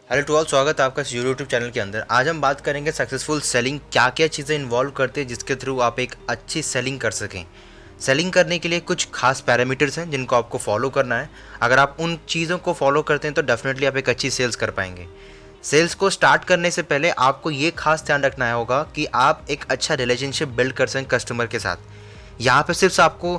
Hello to all, स्वागत है आपका इस यूट्यूब चैनल के अंदर। आज हम बात करेंगे सक्सेसफुल सेलिंग क्या क्या चीज़ें इन्वॉल्व करते हैं जिसके थ्रू आप एक अच्छी सेलिंग कर सकें। सेलिंग करने के लिए कुछ खास पैरामीटर्स हैं जिनको आपको फॉलो करना है। अगर आप उन चीज़ों को फॉलो करते हैं तो डेफिनेटली आप एक अच्छी सेल्स कर पाएंगे। सेल्स को स्टार्ट करने से पहले आपको ये खास ध्यान रखना होगा कि आप एक अच्छा रिलेशनशिप बिल्ड कर सकें कस्टमर के साथ। यहाँ पे सिर्फ आपको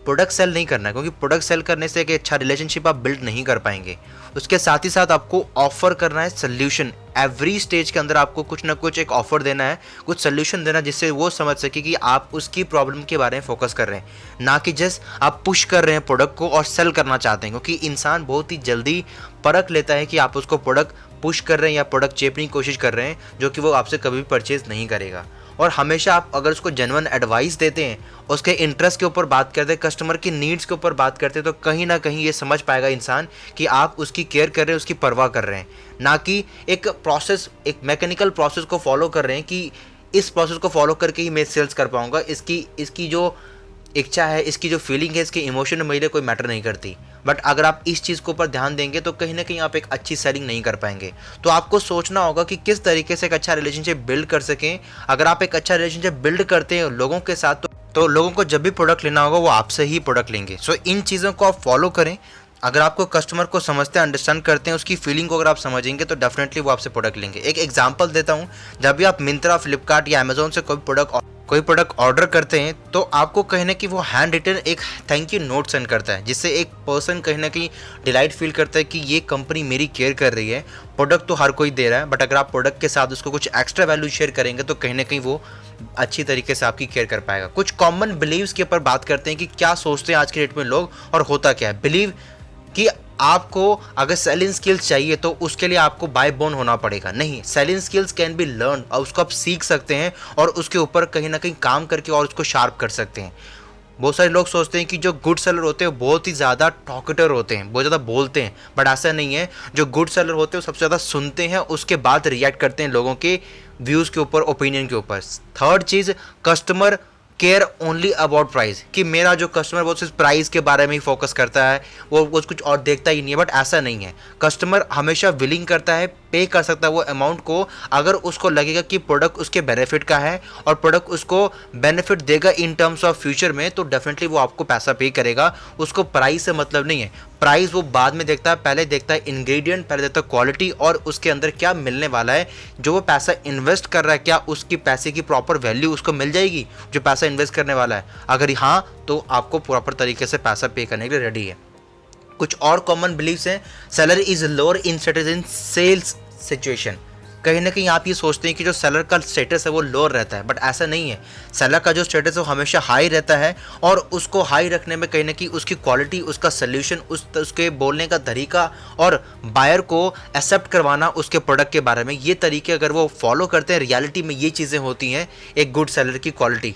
प्रोडक्ट सेल नहीं करना है, क्योंकि प्रोडक्ट सेल करने से एक अच्छा रिलेशनशिप आप बिल्ड नहीं कर पाएंगे। उसके साथ ही साथ आपको ऑफर करना है सोल्यूशन। एवरी स्टेज के अंदर आपको कुछ ना कुछ एक ऑफर देना है, कुछ सोल्यूशन देना, जिससे वो समझ सके कि आप उसकी प्रॉब्लम के बारे में फोकस कर रहे हैं, ना कि जस्ट आप पुश कर रहे हैं प्रोडक्ट को और सेल करना चाहते हैं। क्योंकि इंसान बहुत ही जल्दी परख लेता है कि आप उसको प्रोडक्ट पुश कर रहे हैं या प्रोडक्ट चेपने की कोशिश कर रहे हैं, जो कि वो आपसे कभी भी परचेज नहीं करेगा। और हमेशा आप अगर उसको जेन्युइन एडवाइस देते हैं, उसके इंटरेस्ट के ऊपर बात करते हैं, कस्टमर की नीड्स के ऊपर बात करते हैं, तो कहीं ना कहीं ये समझ पाएगा इंसान कि आप उसकी केयर कर रहे हैं, उसकी परवाह कर रहे हैं, ना कि एक प्रोसेस, एक मैकेनिकल प्रोसेस को फॉलो कर रहे हैं कि इस प्रोसेस को फॉलो करके ही मैं सेल्स कर पाऊंगा। इसकी जो इच्छा है, इसकी जो फीलिंग है, इसके इमोशन मेरे लिए कोई मैटर नहीं करती। बट अगर आप इस चीज़ के ऊपर ध्यान देंगे तो कहीं ना कहीं आप एक अच्छी सेलिंग नहीं कर पाएंगे। तो आपको सोचना होगा कि किस तरीके से एक अच्छा रिलेशनशिप बिल्ड कर सकें। अगर आप एक अच्छा रिलेशनशिप बिल्ड करते हैं लोगों के साथ तो लोगों को जब भी प्रोडक्ट लेना होगा वो आपसे ही प्रोडक्ट लेंगे। सो इन चीज़ों को आप फॉलो करें। अगर आपको कस्टमर को समझते हैं, अंडरस्टैंड करते हैं, उसकी फीलिंग को अगर आप समझेंगे तो डेफिनेटली वो आपसे प्रोडक्ट लेंगे। एक एग्जांपल देता हूँ, जब भी आप मिंत्रा, फ्लिपकार्ट या अमेजोन से कोई प्रोडक्ट ऑर्डर करते हैं तो आपको कहीं ना कहीं वो हैंड रिटन एक थैंक यू नोट सेंड करता है, जिससे एक पर्सन कहीं ना कहीं डिलाइट फील करता है कि ये कंपनी मेरी केयर कर रही है। प्रोडक्ट तो हर कोई दे रहा है, बट अगर आप प्रोडक्ट के साथ उसको कुछ एक्स्ट्रा वैल्यू शेयर करेंगे तो कहीं ना कहीं वो अच्छी तरीके से आपकी केयर कर पाएगा। कुछ कॉमन बिलीव्स के ऊपर बात करते हैं कि क्या सोचते हैं आज के डेट में लोग और होता क्या है। बिलीव कि आपको अगर सेलिंग स्किल्स चाहिए तो उसके लिए आपको बाय बोन होना पड़ेगा। नहीं, selling skills can be learn, और उसको आप सीख सकते हैं और उसके ऊपर कहीं ना कहीं काम करके और उसको शार्प कर सकते हैं। बहुत सारे लोग सोचते हैं कि जो गुड सेलर होते हैं बहुत ही ज़्यादा टॉकेटर होते हैं, बहुत ज़्यादा बोलते हैं, बट ऐसा नहीं है। जो गुड सेलर होते हैं वो सबसे ज़्यादा सुनते हैं, उसके बाद रिएक्ट करते हैं लोगों के व्यूज़ के ऊपर, ओपिनियन के ऊपर। Third cheese, customer care only about price, कि मेरा जो कस्टमर वो सिर्फ प्राइस के बारे में ही फोकस करता है, वो कुछ और देखता ही नहीं है। बट ऐसा नहीं है, कस्टमर हमेशा विलिंग करता है, पे कर सकता है वो अमाउंट को, अगर उसको लगेगा कि प्रोडक्ट उसके बेनिफिट का है और प्रोडक्ट उसको बेनिफिट देगा इन टर्म्स ऑफ फ्यूचर में, तो डेफिनेटली वो आपको पैसा पे करेगा। उसको प्राइस से मतलब नहीं है, प्राइस वो बाद में देखता है, पहले देखता है इंग्रेडिएंट, पहले देखता है क्वालिटी और उसके अंदर क्या मिलने वाला है। जो वो पैसा इन्वेस्ट कर रहा है, क्या उसकी पैसे की प्रॉपर वैल्यू उसको मिल जाएगी जो पैसा इन्वेस्ट करने वाला है। अगर हाँ, तो आपको प्रॉपर तरीके से पैसा पे करने के लिए रेडी है। कुछ और कॉमन बिलीव्स हैं। Seller is lower in status in sales situation. कहीं ना कहीं आप ये सोचते हैं कि जो सेलर का स्टेटस है वो लोअर रहता है, बट ऐसा नहीं है। सेलर का जो स्टेटस है वो हमेशा हाई रहता है, और उसको हाई रखने में कहीं ना कहीं उसकी क्वालिटी, उसका सोल्यूशन, उसके बोलने का तरीका और बायर को एक्सेप्ट करवाना उसके प्रोडक्ट के बारे में, ये तरीके अगर वो फॉलो करते हैं, रियलिटी में ये चीज़ें होती हैं एक गुड सेलर की क्वालिटी।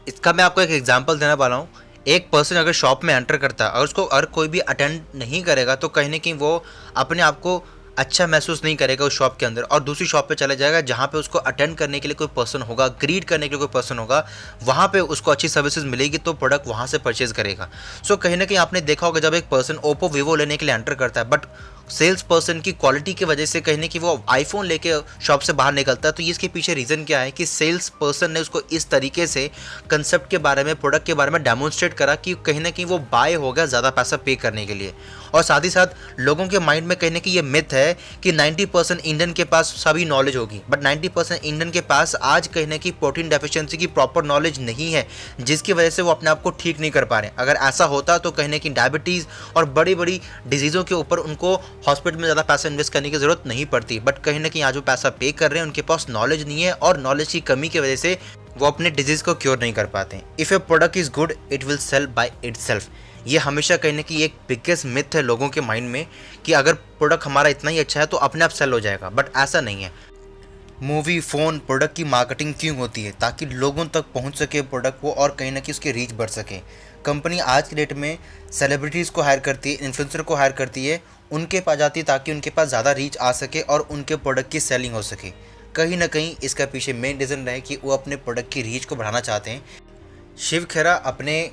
इसका मैं आपको एक एग्जाम्पल देने वाला हूँ। एक पर्सन अगर शॉप में एंटर करता है और उसको अगर कोई भी अटेंड नहीं करेगा तो कहीं ना कहीं वो अपने आप को अच्छा महसूस नहीं करेगा उस शॉप के अंदर, और दूसरी शॉप पे चला जाएगा जहाँ पे उसको अटेंड करने के लिए कोई पर्सन होगा, ग्रीट करने के लिए कोई पर्सन होगा, वहाँ पे उसको अच्छी सर्विसेज मिलेगी तो प्रोडक्ट वहाँ से परचेज करेगा। सो कहीं ना कहीं आपने देखा होगा जब एक पर्सन ओप्पो वीवो लेने के लिए एंटर करता है, बट सेल्स पर्सन की क्वालिटी की वजह से कहीं ना कहीं वो आईफोन लेके शॉप से बाहर निकलता है, तो इसके पीछे रीज़न क्या है कि सेल्स पर्सन ने उसको इस तरीके से कंसेप्ट के बारे में, प्रोडक्ट के बारे में डेमोन्स्ट्रेट करा कि कहीं ना कहीं वो बाय हो गया ज़्यादा पैसा पे करने के लिए। और साथ ही साथ लोगों के माइंड में कहीं ना कहीं ये मिथ है कि 90% इंडियन के पास सभी नॉलेज होगी, बट 90% इंडियन के पास आज कहीं ना कहीं प्रोटीन डेफिशिएंसी की प्रॉपर नॉलेज नहीं है, जिसकी वजह से वो अपने आप को ठीक नहीं कर पा रहे हैं। अगर ऐसा होता तो कहीं ना कहीं डायबिटीज़ और बड़ी बड़ी डिजीज़ों के ऊपर उनको हॉस्पिटल में ज़्यादा पैसा इन्वेस्ट करने की ज़रूरत नहीं पड़ती। बट कहीं ना कहीं आज वो पैसा पे कर रहे हैं, उनके पास नॉलेज नहीं है, और नॉलेज की कमी की वजह से वो अपने डिजीज़ को क्योर नहीं कर पाते। If a product is good it will sell by itself. ये हमेशा कहीं ना कहीं एक बिगेस्ट मिथ है लोगों के माइंड में कि अगर प्रोडक्ट हमारा इतना ही अच्छा है तो अपने आप सेल हो जाएगा, बट ऐसा नहीं है। मूवी, फ़ोन, प्रोडक्ट की मार्केटिंग क्यों होती है? ताकि लोगों तक पहुंच सके प्रोडक्ट वो, और कहीं ना कहीं उसकी रीच बढ़ सके। कंपनी आज की डेट में सेलिब्रिटीज़ को हायर करती है, इन्फ्लुएंसर को हायर करती है, उनके पास जाती है ताकि उनके पास ज़्यादा रीच आ सके और उनके प्रोडक्ट की सेलिंग हो सके। कहीं ना कहीं इसका पीछे मेन रीज़न रहे कि वो अपने प्रोडक्ट की रीच को बढ़ाना चाहते हैं। शिव खेरा अपने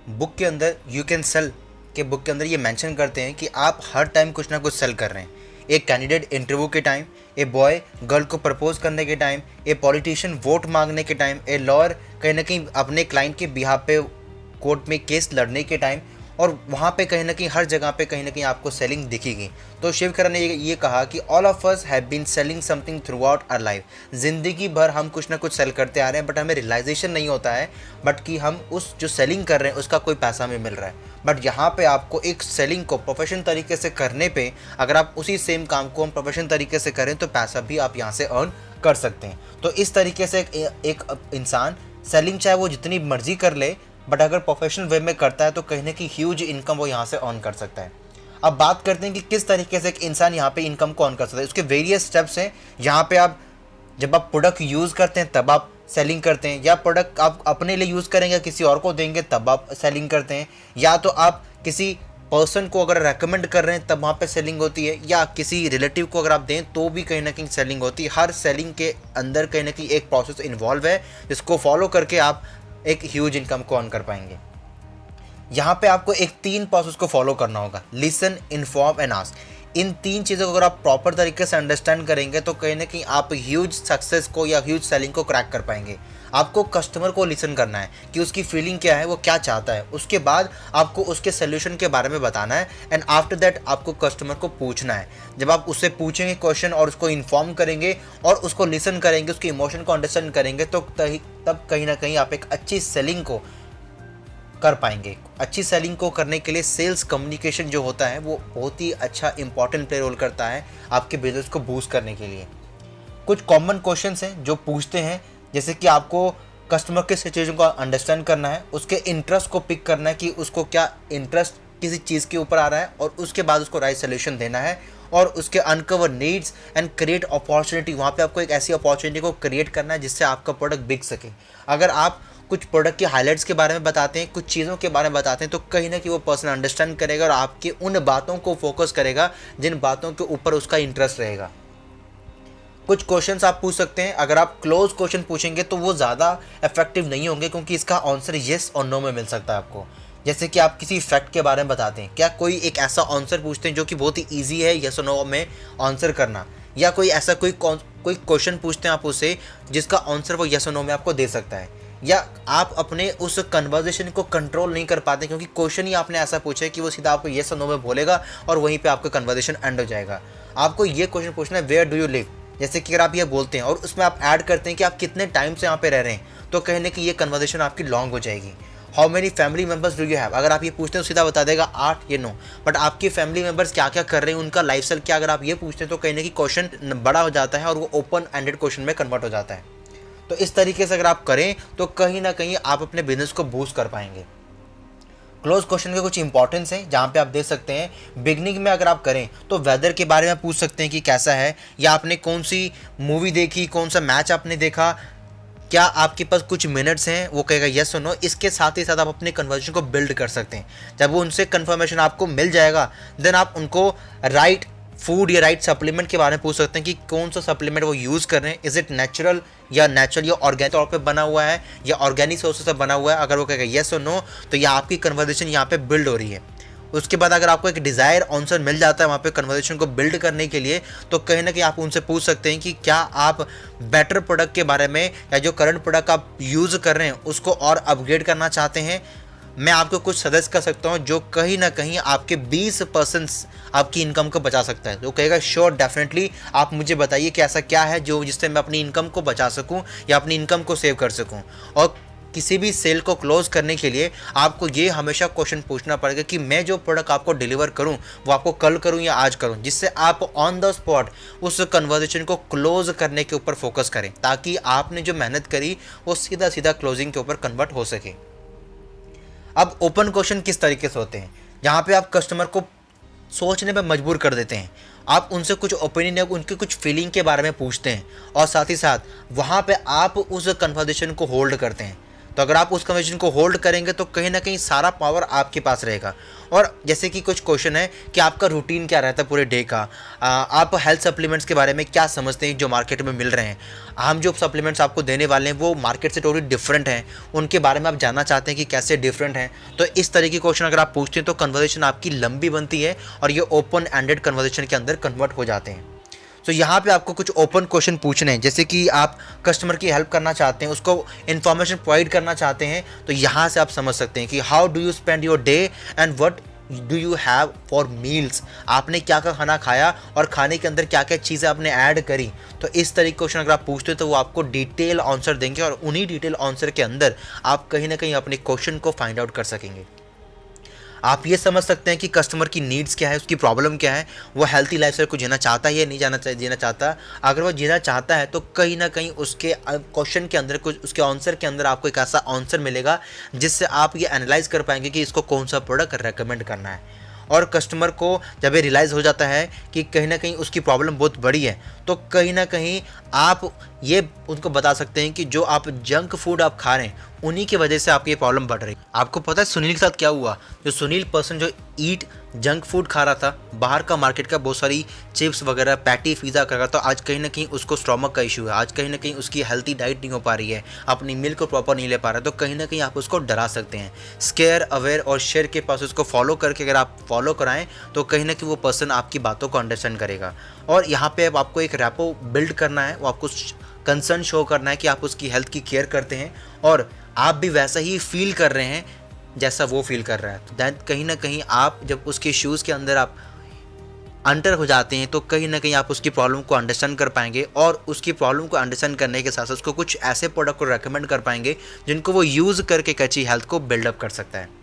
बुक के अंदर, यू कैन सेल के बुक के अंदर ये मेंशन करते हैं कि आप हर टाइम कुछ ना कुछ सेल कर रहे हैं। एक कैंडिडेट इंटरव्यू के टाइम, ए बॉय गर्ल को प्रपोज करने के टाइम, ए पॉलिटिशियन वोट मांगने के टाइम, ए लॉयर कहीं ना कहीं अपने क्लाइंट के बिहाफ पे कोर्ट में केस लड़ने के टाइम, और वहाँ पे कहीं ना कहीं हर जगह पे कहीं ना कहीं आपको सेलिंग दिखेगी। तो शिव खन्ना ने ये कहा कि all of us have been selling something throughout our life. ज़िंदगी भर हम कुछ ना कुछ सेल करते आ रहे हैं, बट हमें रियलाइजेशन नहीं होता है बट कि हम उस जो सेलिंग कर रहे हैं उसका कोई पैसा हमें मिल रहा है। बट यहाँ पे आपको एक सेलिंग को प्रोफेशनल तरीके से करने पे, अगर आप उसी सेम काम को हम प्रोफेशनल तरीके से करें तो पैसा भी आप यहाँ से अर्न कर सकते हैं। तो इस तरीके से एक इंसान सेलिंग चाहे वो जितनी मर्जी कर ले, बट अगर प्रोफेशनल वे में करता है तो कहीं ना कहीं ह्यूज इनकम वो यहाँ से अर्न कर सकता है। अब बात करते हैं कि किस तरीके से एक इंसान यहाँ पे इनकम को अर्न कर सकता है। उसके वेरियस स्टेप्स हैं। यहाँ पे आप जब आप प्रोडक्ट यूज़ करते हैं तब आप सेलिंग करते हैं, या प्रोडक्ट आप अपने लिए यूज़ करेंगे किसी और को देंगे तब आप सेलिंग करते हैं, या तो आप किसी पर्सन को अगर रेकमेंड कर रहे हैं तब वहाँ पे सेलिंग होती है, या किसी रिलेटिव को अगर आप दें तो भी कहीं ना कहीं सेलिंग होती है। हर सेलिंग के अंदर कहीं ना कहीं एक प्रोसेस इन्वॉल्व है जिसको फॉलो करके आप एक ह्यूज इनकम को अर्न कर पाएंगे। यहाँ पे आपको एक 3 प्रोसेस को फॉलो करना होगा: लिसन, इन्फॉर्म एंड आस्क। इन 3 चीज़ों को अगर आप प्रॉपर तरीके से अंडरस्टैंड करेंगे तो कहीं ना कहीं आप ह्यूज सक्सेस को या ह्यूज सेलिंग को क्रैक कर पाएंगे। आपको कस्टमर को लिसन करना है कि उसकी फीलिंग क्या है, वो क्या चाहता है। उसके बाद आपको उसके सोल्यूशन के बारे में बताना है, एंड आफ्टर दैट आपको कस्टमर को पूछना है। जब आप उससे पूछेंगे क्वेश्चन और उसको इन्फॉर्म करेंगे और उसको लिसन करेंगे, उसके इमोशन को अंडरस्टैंड करेंगे, तो तब कहीं ना कहीं आप एक अच्छी सेलिंग को कर पाएंगे। अच्छी सेलिंग को करने के लिए सेल्स कम्युनिकेशन जो होता है वो बहुत ही अच्छा इंपॉर्टेंट प्ले रोल करता है आपके बिजनेस को बूस्ट करने के लिए। कुछ कॉमन क्वेश्चंस हैं जो पूछते हैं, जैसे कि आपको कस्टमर के सिचुएशन को अंडरस्टैंड करना है, उसके इंटरेस्ट को पिक करना है कि उसको क्या इंटरेस्ट किसी चीज़ के ऊपर आ रहा है, और उसके बाद उसको राइट सोल्यूशन देना है, और उसके uncover needs and create opportunity. वहाँ पे आपको एक ऐसी अपॉर्चुनिटी को क्रिएट करना है जिससे आपका प्रोडक्ट बिक सके। अगर आप कुछ प्रोडक्ट के हाइलाइट्स के बारे में बताते हैं, कुछ चीज़ों के बारे में बताते हैं, तो कहीं ना कहीं वो पर्सन अंडरस्टैंड करेगा और आपकी उन बातों को फोकस करेगा जिन बातों के ऊपर उसका इंटरेस्ट रहेगा। कुछ क्वेश्चंस आप पूछ सकते हैं। अगर आप क्लोज क्वेश्चन पूछेंगे तो वो ज़्यादा इफेक्टिव नहीं होंगे, क्योंकि इसका आंसर येस और नो में मिल सकता है आपको। जैसे कि आप किसी फैक्ट के बारे में बताते हैं, क्या कोई एक ऐसा आंसर पूछते हैं जो कि बहुत ही ईजी है येस और नो में आंसर करना, या कोई ऐसा कोई क्वेश्चन पूछते हैं आप उससे जिसका आंसर वो येस और नो में आपको दे सकता है, या आप अपने उस कन्वर्जेशन को कंट्रोल नहीं कर पाते क्योंकि क्वेश्चन ही आपने ऐसा पूछा है कि वो सीधा आपको येस और नो में बोलेगा और वहीं पे आपका कन्वर्जेशन एंड हो जाएगा। आपको ये क्वेश्चन पूछना है, वेयर डू यू लिव। जैसे कि अगर आप ये बोलते हैं और उसमें आप ऐड करते हैं कि आप कितने टाइम से यहाँ पे रह रहे हैं, तो कहीं ना कहीं ये कन्वर्जेशन आपकी लॉन्ग हो जाएगी। How many family members do you have. अगर आप ये पूछते हैं तो सीधा बता देगा 8 या 9, बट आपके फैमिली मेम्बर्स क्या क्या कर रहे हैं, उनका लाइफस्टाइल क्या, अगर आप ये पूछते हैं तो कहीं ना कहीं क्वेश्चन बड़ा हो जाता है और वो ओपन एंडेड क्वेश्चन में कन्वर्ट हो जाता है। तो इस तरीके से अगर आप करें तो कहीं ना कहीं आप अपने बिजनेस को बूस्ट कर पाएंगे। क्लोज क्वेश्चन के कुछ इंपॉर्टेंस हैं जहाँ पे आप देख सकते हैं। बिगनिंग में अगर आप करें तो वेदर के बारे में पूछ सकते हैं कि कैसा है, या आपने कौन सी मूवी देखी, कौन सा मैच आपने देखा, क्या आपके पास कुछ मिनट्स हैं, वो कहेगा येस और नो। इसके साथ ही साथ आप अपने कन्वर्सेशन को बिल्ड कर सकते हैं। जब वो उनसे कन्फर्मेशन आपको मिल जाएगा, देन आप उनको राइट फूड या राइट सप्लीमेंट के बारे में पूछ सकते हैं कि कौन सा सप्लीमेंट वो यूज़ कर रहे हैं, इज़ इट नेचुरल या ऑर्गेनिक तौर पे बना हुआ है या ऑर्गेनिक सोर्सेस से बना हुआ है। अगर वो कहेगा येस और नो तो ये आपकी कन्वर्सेशन यहाँ पे बिल्ड हो रही है। उसके बाद अगर आपको एक डिज़ायर आंसर मिल जाता है वहाँ पे कन्वर्सेशन को बिल्ड करने के लिए, तो कहीं ना कहीं आप उनसे पूछ सकते हैं कि क्या आप बेटर प्रोडक्ट के बारे में या जो करंट प्रोडक्ट आप यूज़ कर रहे हैं उसको और अपग्रेड करना चाहते हैं। मैं आपको कुछ सजेस्ट कर सकता हूँ जो कहीं ना कहीं आपके 20% आपकी इनकम को बचा सकता है। तो कहेगा श्योर डेफिनेटली आप मुझे बताइए कि ऐसा क्या है जो जिससे मैं अपनी इनकम को बचा सकूँ या अपनी इनकम को सेव कर सकूँ। और किसी भी सेल को क्लोज करने के लिए आपको ये हमेशा क्वेश्चन पूछना पड़ेगा कि मैं जो प्रोडक्ट आपको डिलीवर करूं वो आपको कल करूं या आज करूं, जिससे आप ऑन द स्पॉट उस कन्वर्सेशन को क्लोज करने के ऊपर फोकस करें, ताकि आपने जो मेहनत करी वो सीधा सीधा क्लोजिंग के ऊपर कन्वर्ट हो सके। अब ओपन क्वेश्चन किस तरीके से होते हैं, जहाँ पे आप कस्टमर को सोचने पे मजबूर कर देते हैं। आप उनसे कुछ ओपिनियन या उनकी कुछ फीलिंग के बारे में पूछते हैं और साथ ही साथ वहाँ पे आप उस कन्वर्सेशन को होल्ड करते हैं। तो अगर आप उस कन्वर्सेशन को होल्ड करेंगे तो कहीं ना कहीं सारा पावर आपके पास रहेगा। और जैसे कि कुछ क्वेश्चन है कि आपका रूटीन क्या रहता है पूरे डे का, आप हेल्थ सप्लीमेंट्स के बारे में क्या समझते हैं जो मार्केट में मिल रहे हैं, हम जो सप्लीमेंट्स आपको देने वाले हैं वो मार्केट से टोटली डिफरेंट हैं, उनके बारे में आप जानना चाहते हैं कि कैसे डिफरेंट हैं। तो इस तरह की क्वेश्चन अगर आप पूछते हैं तो कन्वर्सेशन आपकी लंबी बनती है और ये ओपन एंडेड कन्वर्सेशन के अंदर कन्वर्ट हो जाते हैं। तो यहाँ पे आपको कुछ ओपन क्वेश्चन पूछने हैं, जैसे कि आप कस्टमर की हेल्प करना चाहते हैं, उसको इन्फॉर्मेशन प्रोवाइड करना चाहते हैं, तो यहाँ से आप समझ सकते हैं कि how do you spend your day and what do you have for meals, आपने क्या क्या खाना खाया और खाने के अंदर क्या क्या चीज़ें आपने ऐड करी। तो इस तरह के क्वेश्चन अगर आप पूछते हो तो वो आपको डिटेल आंसर देंगे और उन्हीं डिटेल आंसर के अंदर आप कहीं ना कहीं अपने क्वेश्चन को फाइंड आउट कर सकेंगे। आप ये समझ सकते हैं कि कस्टमर की नीड्स क्या है, उसकी प्रॉब्लम क्या है, वो हेल्थी लाइफस्टाइल को जीना चाहता है या नहीं जीना चाहता। अगर वो जीना चाहता है तो कहीं ना कहीं उसके क्वेश्चन के अंदर कुछ, उसके आंसर के अंदर आपको एक ऐसा आंसर मिलेगा जिससे आप ये एनालाइज कर पाएंगे कि इसको कौन सा प्रोडक्ट रेकमेंड करना है। और कस्टमर को जब ये रियलाइज़ हो जाता है कि कहीं ना कहीं उसकी प्रॉब्लम बहुत बड़ी है, तो कहीं ना कहीं आप ये उनको बता सकते हैं कि जो आप जंक फूड आप खा रहे हैं उन्हीं की वजह से आपकी ये प्रॉब्लम बढ़ रही है। आपको पता है सुनील के साथ क्या हुआ? जो सुनील पर्सन जो ईट जंक फूड खा रहा था, बाहर का मार्केट का बहुत सारी चिप्स वगैरह, पैटी, पिज़्ज़ा कर रहा था, तो आज कहीं ना कहीं उसको स्टोमक का इशू है, आज कहीं ना कहीं उसकी हेल्थी डाइट नहीं हो पा रही है, अपनी मिल्क को प्रॉपर नहीं ले पा रहा है। तो कहीं ना कहीं आप उसको डरा सकते हैं। स्केयर, अवेयर और शेयर के पास उसको फॉलो करके अगर आप फॉलो कराएं तो कहीं ना कहीं वो पर्सन आपकी बातों को अंडरस्टैंड करेगा। और यहाँ पे अब आपको एक रैपो बिल्ड करना है, वो आपको कंसर्न शो करना है कि आप उसकी हेल्थ की केयर करते हैं और आप भी वैसा ही फील कर रहे हैं जैसा वो फील कर रहा है। तो दैट कहीं ना कहीं आप जब उसके शूज़ के अंदर आप अंटर हो जाते हैं तो कहीं ना कहीं आप उसकी प्रॉब्लम को अंडरस्टैंड कर पाएंगे और उसकी प्रॉब्लम को अंडरस्टैंड करने के साथ साथ उसको कुछ ऐसे प्रोडक्ट को रेकमेंड कर पाएंगे जिनको वो यूज़ करके एक अच्छी हेल्थ को बिल्डअप कर सकता है।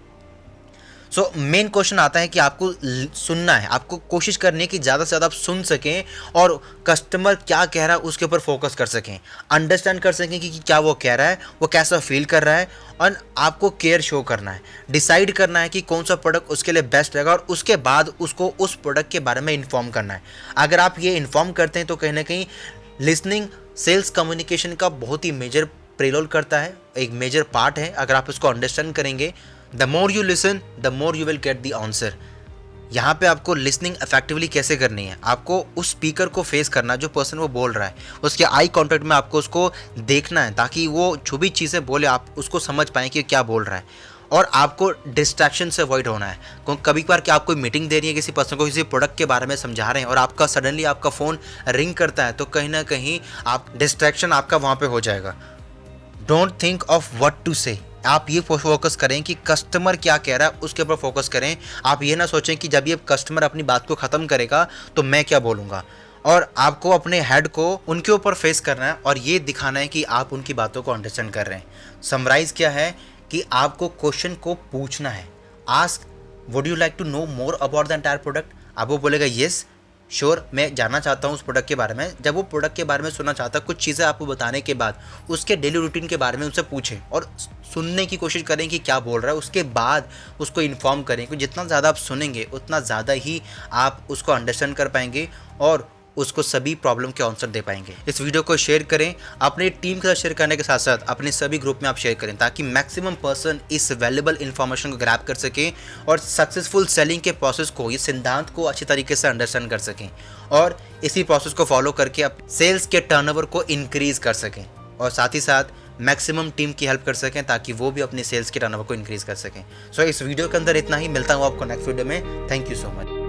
सो मेन क्वेश्चन आता है कि आपको सुनना है, आपको कोशिश करनी है कि ज़्यादा से ज़्यादा आप सुन सकें और कस्टमर क्या कह रहा है उसके ऊपर फोकस कर सकें, अंडरस्टैंड कर सकें कि क्या वो कह रहा है, वो कैसा फील कर रहा है, और आपको केयर शो करना है, डिसाइड करना है कि कौन सा प्रोडक्ट उसके लिए बेस्ट रहेगा और उसके बाद उसको उस प्रोडक्ट के बारे में इन्फॉर्म करना है। अगर आप ये इन्फॉर्म करते हैं तो कहीं ना कहीं लिसनिंग सेल्स कम्युनिकेशन का बहुत ही मेजर प्रेलोल करता है, एक मेजर पार्ट है। अगर आप इसको अंडरस्टैंड करेंगे, the more you listen the more you will get the answer. यहाँ पे आपको लिसनिंग इफेक्टिवली कैसे करनी है, आपको उस स्पीकर को फेस करना जो पर्सन वो बोल रहा है, उसके आई कांटेक्ट में आपको उसको देखना है ताकि वो जो भी चीज़ें बोले आप उसको समझ पाएँ कि क्या बोल रहा है। और आपको डिस्ट्रैक्शन से अवॉइड होना है। कभी कभार क्या आप कोई मीटिंग दे रही है, किसी पर्सन को किसी प्रोडक्ट के बारे में समझा रहे हैं और आपका सडनली आपका फ़ोन रिंग करता है, तो कहीं ना कहीं आप डिस्ट्रैक्शन आपका वहाँ पे हो जाएगा। Don't think of what to say, आप ये फोकस करें कि कस्टमर क्या कह रहा है उसके ऊपर फोकस करें। आप ये ना सोचें कि जब ये कस्टमर अपनी बात को ख़त्म करेगा तो मैं क्या बोलूँगा, और आपको अपने हेड को उनके ऊपर फेस करना है और ये दिखाना है कि आप उनकी बातों को अंडरस्टैंड कर रहे हैं। समराइज़ क्या है कि आपको क्वेश्चन को पूछना है, ask would you like to know more about the entire product. अब वो बोलेगा येस श्योर, मैं जानना चाहता हूँ उस प्रोडक्ट के बारे में। जब वो प्रोडक्ट के बारे में सुनना चाहता है, कुछ चीज़ें आपको बताने के बाद उसके डेली रूटीन के बारे में उनसे पूछें और सुनने की कोशिश करें कि क्या बोल रहा है, उसके बाद उसको इन्फॉर्म करें। क्योंकि जितना ज़्यादा आप सुनेंगे उतना ज़्यादा ही आप उसको अंडरस्टैंड कर पाएंगे और उसको सभी प्रॉब्लम के आंसर दे पाएंगे। इस वीडियो को शेयर करें, अपनी टीम के साथ शेयर करने के साथ साथ अपने सभी ग्रुप में आप शेयर करें ताकि मैक्सिमम पर्सन इस वैल्यूबल इन्फॉर्मेशन को ग्रैब कर सकें और सक्सेसफुल सेलिंग के प्रोसेस को, इस सिद्धांत को अच्छी तरीके से अंडरस्टैंड कर सकें और इसी प्रोसेस को फॉलो करके आप सेल्स के टर्नओवर को इंक्रीज कर सकें और साथ ही साथ मैक्सिमम टीम की हेल्प कर सकें ताकि वो भी अपनी सेल्स के टर्नओवर को इंक्रीज कर सकें। सो इस वीडियो के अंदर इतना ही, मिलता हूँ आपको नेक्स्ट वीडियो में। Thank you so much.